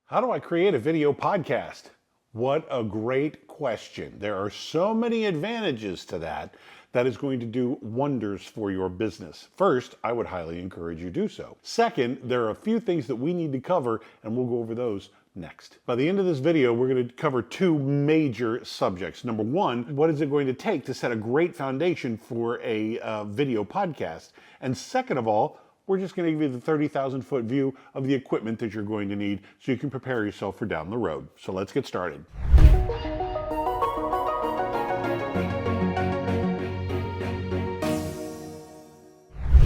How do I create a video podcast? What a great question. There are so many advantages to that that is going to do wonders for your business. First, I would highly encourage you do so. Second, there are a few things that we need to cover, and we'll go over those next. By the end of this video, we're going to cover two major subjects. Number one, what is it going to take to set a great foundation for a video podcast? And second of all, we're just going to give you the 30,000 foot view of the equipment that you're going to need so you can prepare yourself for down the road. So let's get started.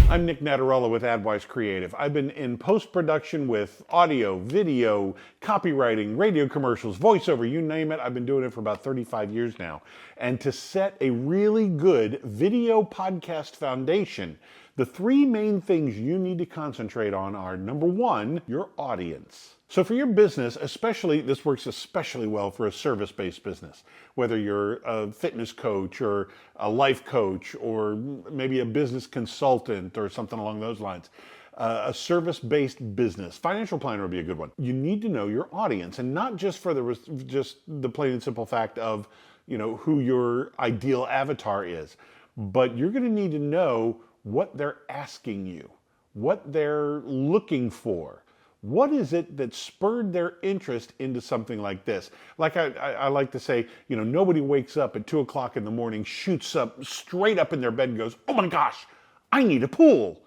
I'm Nick Natarella with AdWise Creative. I've been in post-production with audio, video, copywriting, radio commercials, voiceover, you name it. I've been doing it for about 35 years now. And to set a really good video podcast foundation, the three main things you need to concentrate on are, number one, your audience. So for your business, this works especially well for a service-based business, whether you're a fitness coach or a life coach or maybe a business consultant or something along those lines. A service-based business. Financial planner would be a good one. You need to know your audience, and not just for just the plain and simple fact of, who your ideal avatar is, but you're going to need to know what they're asking you, what they're looking for. What is it that spurred their interest into something like this? Like I like to say, nobody wakes up at 2 o'clock in the morning, shoots up straight up in their bed and goes, oh my gosh, I need a pool.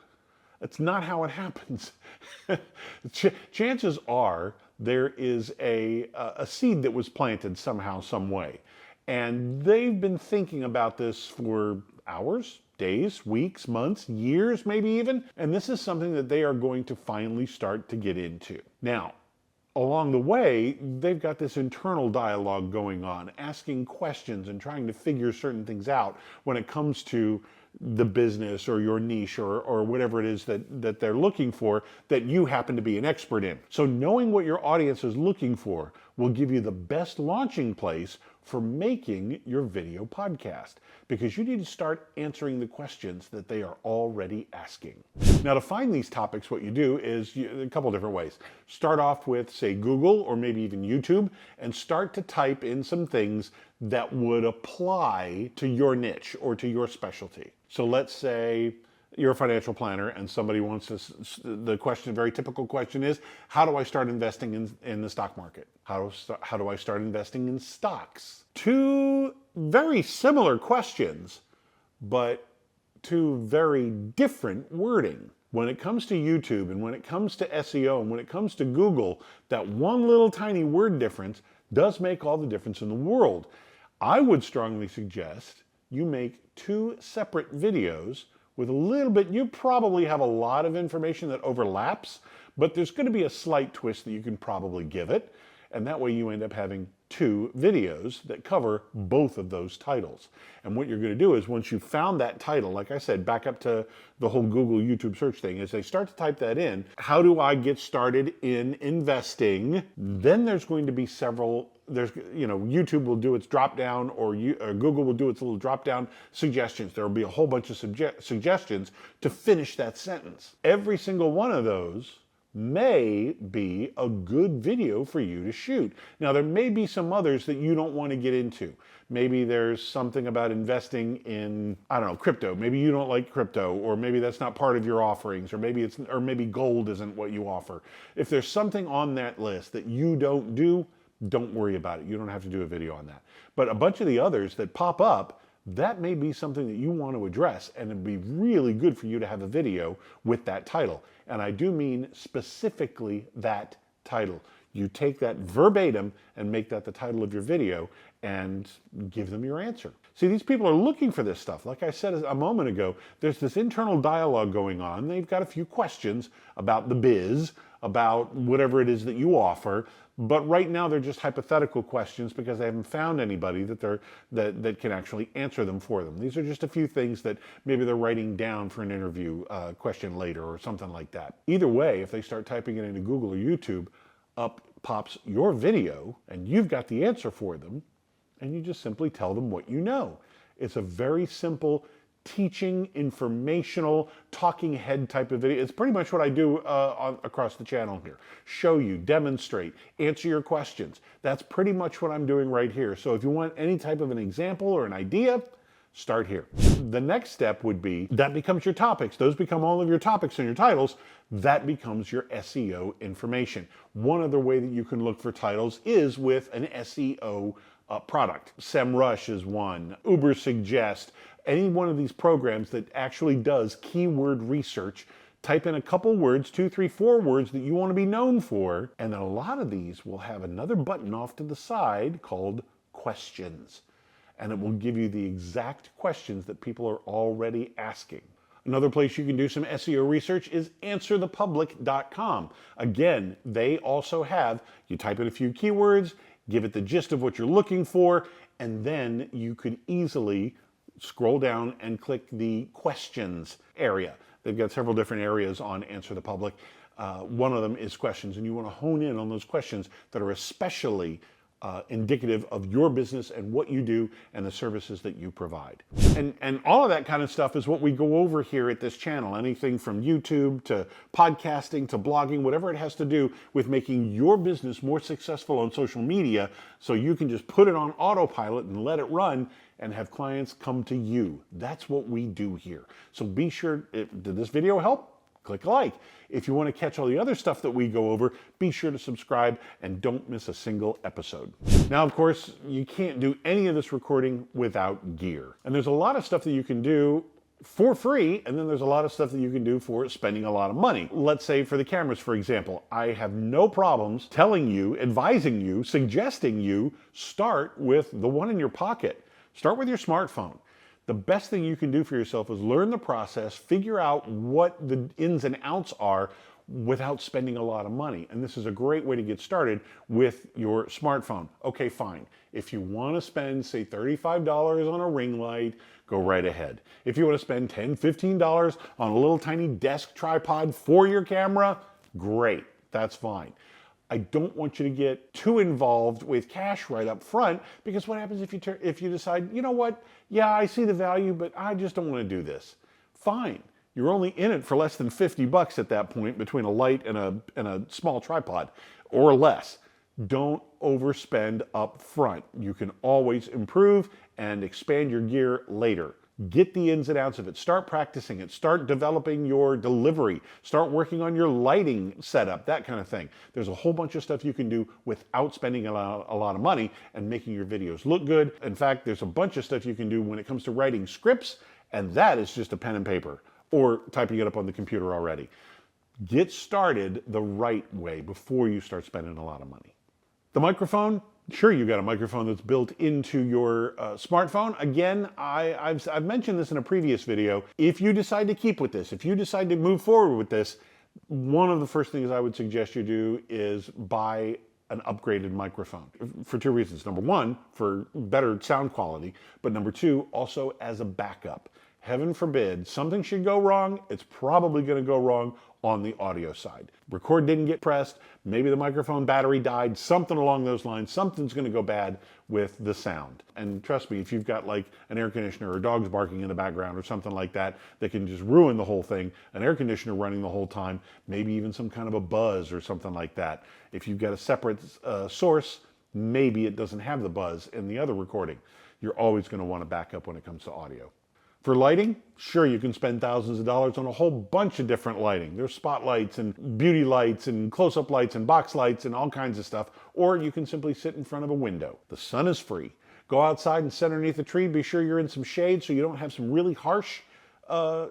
That's not how it happens. Chances are there is a seed that was planted somehow, some way. And they've been thinking about this for hours, days, weeks, months, years, maybe even. And this is something that they are going to finally start to get into. Now, along the way, they've got this internal dialogue going on, asking questions and trying to figure certain things out when it comes to the business or your niche or whatever it is that they're looking for that you happen to be an expert in. So knowing what your audience is looking for will give you the best launching place for making your video podcast, because you need to start answering the questions that they are already asking. Now, to find these topics, what you do is a couple different ways. Start off with, say, Google or maybe even YouTube, and start to type in some things that would apply to your niche or to your specialty. So let's say you're a financial planner and somebody wants to, the question, very typical question is, how do I start investing in the stock market? How do I start investing in stocks? Two very similar questions, but two very different wording. When it comes to YouTube and when it comes to SEO and when it comes to Google, that one little tiny word difference does make all the difference in the world. I would strongly suggest you make two separate videos with a little bit. You probably have a lot of information that overlaps, but there's going to be a slight twist that you can probably give it. And that way you end up having two videos that cover both of those titles. And what you're going to do is, once you've found that title, like I said, back up to the whole Google YouTube search thing, as they start to type that in, how do I get started in investing? Then there's going to be several, YouTube will do its drop down, or Google will do its little drop down suggestions. There will be a whole bunch of suggestions to finish that sentence. Every single one of those may be a good video for you to shoot. Now, there may be some others that you don't want to get into. Maybe there's something about investing in, crypto. Maybe you don't like crypto, or maybe that's not part of your offerings, or maybe gold isn't what you offer. If there's something on that list that you don't do, don't worry about it. You don't have to do a video on that. But a bunch of the others that pop up, that may be something that you want to address, and it'd be really good for you to have a video with that title. And I do mean specifically that title. You take that verbatim and make that the title of your video and give them your answer. See, these people are looking for this stuff. Like I said a moment ago, there's this internal dialogue going on. They've got a few questions about the biz, about whatever it is that you offer, but right now they're just hypothetical questions because they haven't found anybody that can actually answer them for them. These are just a few things that maybe they're writing down for an interview question later or something like that. Either way, if they start typing it into Google or YouTube, up pops your video and you've got the answer for them, and you just simply tell them what you know. It's a very simple teaching, informational, talking head type of video. It's pretty much what I do across the channel here. Show you, demonstrate, answer your questions. That's pretty much what I'm doing right here. So if you want any type of an example or an idea, start here. The next step would be, that becomes your topics. Those become all of your topics and your titles. That becomes your SEO information. One other way that you can look for titles is with an SEO product. SEMrush is one, Ubersuggest, any one of these programs that actually does keyword research. Type in a couple words, 2, 3, 4 words that you want to be known for, and then a lot of these will have another button off to the side called questions. And it will give you the exact questions that people are already asking. Another place you can do some SEO research is answerthepublic.com. Again, they also have, you type in a few keywords, give it the gist of what you're looking for, and then you could easily scroll down and click the questions area. They've got several different areas on Answer the Public. One of them is questions, and you want to hone in on those questions that are especially indicative of your business and what you do and the services that you provide. And all of that kind of stuff is what we go over here at this channel. Anything from YouTube to podcasting to blogging, whatever it has to do with making your business more successful on social media, so you can just put it on autopilot and let it run and have clients come to you. That's what we do here. So be sure, did this video help? Click a like. If you want to catch all the other stuff that we go over, be sure to subscribe and don't miss a single episode. Now, of course, you can't do any of this recording without gear. And there's a lot of stuff that you can do for free, and then there's a lot of stuff that you can do for spending a lot of money. Let's say for the cameras, for example, I have no problems telling you, advising you, suggesting you start with the one in your pocket. Start with your smartphone. The best thing you can do for yourself is learn the process, figure out what the ins and outs are without spending a lot of money. And this is a great way to get started with your smartphone. Okay, fine. If you want to spend, say, $35 on a ring light, go right ahead. If you want to spend $10, $15 on a little tiny desk tripod for your camera, great. That's fine. I don't want you to get too involved with cash right up front, because what happens if you decide, you know what, yeah, I see the value, but I just don't want to do this. Fine. You're only in it for less than 50 bucks at that point between a light and a small tripod or less. Don't overspend up front. You can always improve and expand your gear later. Get the ins and outs of it. Start practicing it. Start developing your delivery. Start working on your lighting setup, that kind of thing. There's a whole bunch of stuff you can do without spending a lot of money and making your videos look good. In fact, there's a bunch of stuff you can do when it comes to writing scripts, and that is just a pen and paper or typing it up on the computer already. Get started the right way before you start spending a lot of money. The microphone, sure, you got a microphone that's built into your smartphone. Again, I've mentioned this in a previous video. If you decide to keep with this, if you decide to move forward with this, one of the first things I would suggest you do is buy an upgraded microphone for two reasons. Number one, for better sound quality, but number two, also as a backup. Heaven forbid, something should go wrong, it's probably going to go wrong on the audio side. Record didn't get pressed, maybe the microphone battery died, something along those lines, something's going to go bad with the sound. And trust me, if you've got like an air conditioner or dogs barking in the background or something like that, that can just ruin the whole thing, an air conditioner running the whole time, maybe even some kind of a buzz or something like that. If you've got a separate source, maybe it doesn't have the buzz in the other recording. You're always going to want to back up when it comes to audio. For lighting, sure, you can spend thousands of dollars on a whole bunch of different lighting. There's spotlights and beauty lights and close-up lights and box lights and all kinds of stuff. Or you can simply sit in front of a window. The sun is free. Go outside and sit underneath a tree. Be sure you're in some shade so you don't have some really harsh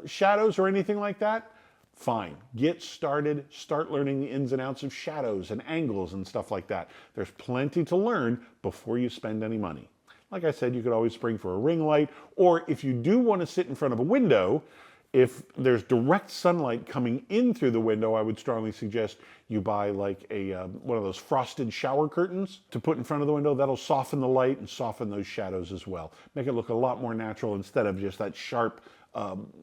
shadows or anything like that. Fine. Get started. Start learning the ins and outs of shadows and angles and stuff like that. There's plenty to learn before you spend any money. Like I said, you could always spring for a ring light, or if you do want to sit in front of a window, if there's direct sunlight coming in through the window, I would strongly suggest you buy like one of those frosted shower curtains to put in front of the window. That'll soften the light and soften those shadows as well. Make it look a lot more natural instead of just that sharp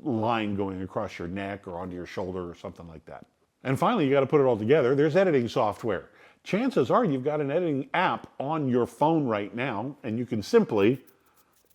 line going across your neck or onto your shoulder or something like that. And finally, you got to put it all together. There's editing software. Chances are you've got an editing app on your phone right now, and you can simply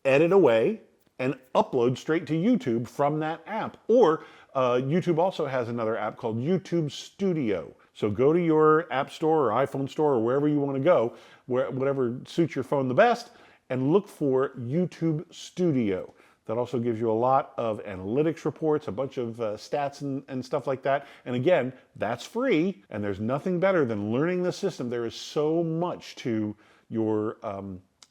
edit away and upload straight to YouTube from that app. Or YouTube also has another app called YouTube Studio. So go to your app store or iPhone store or wherever you want to go, whatever suits your phone the best, and look for YouTube Studio. That also gives you a lot of analytics reports, a bunch of stats and stuff like that. And again, that's free, and there's nothing better than learning the system. There is so much to your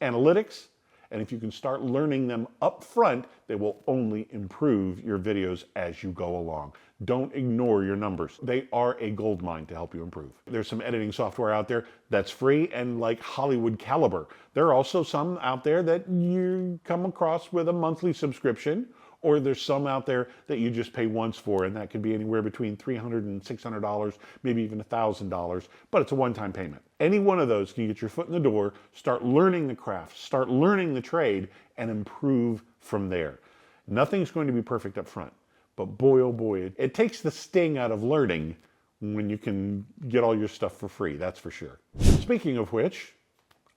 analytics, and if you can start learning them up front, they will only improve your videos as you go along. Don't ignore your numbers. They are a goldmine to help you improve. There's some editing software out there that's free and like Hollywood caliber. There are also some out there that you come across with a monthly subscription, or there's some out there that you just pay once for, and that could be anywhere between $300 and $600, maybe even $1,000, but it's a one-time payment. Any one of those can get your foot in the door, start learning the craft, start learning the trade, and improve from there. Nothing's going to be perfect up front, but boy, oh boy, it takes the sting out of learning when you can get all your stuff for free, that's for sure. Speaking of which,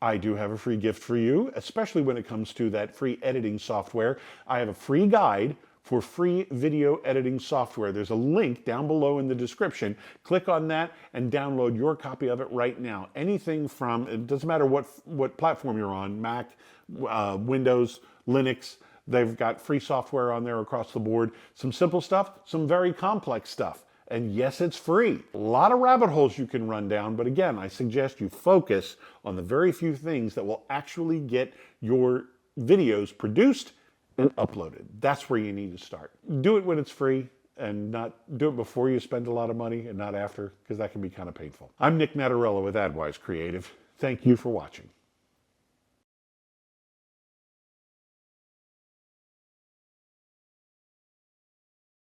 I do have a free gift for you, especially when it comes to that free editing software. I have a free guide for free video editing software. There's a link down below in the description. Click on that and download your copy of it right now. Anything from, it doesn't matter what platform you're on, Mac, Windows, Linux, they've got free software on there across the board. Some simple stuff, some very complex stuff. And yes, it's free. A lot of rabbit holes you can run down, but again, I suggest you focus on the very few things that will actually get your videos produced and uploaded. That's where you need to start. Do it when it's free, and not do it before you spend a lot of money and not after, because that can be kind of painful. I'm Nick Natarella with AdWise Creative. Thank you for watching.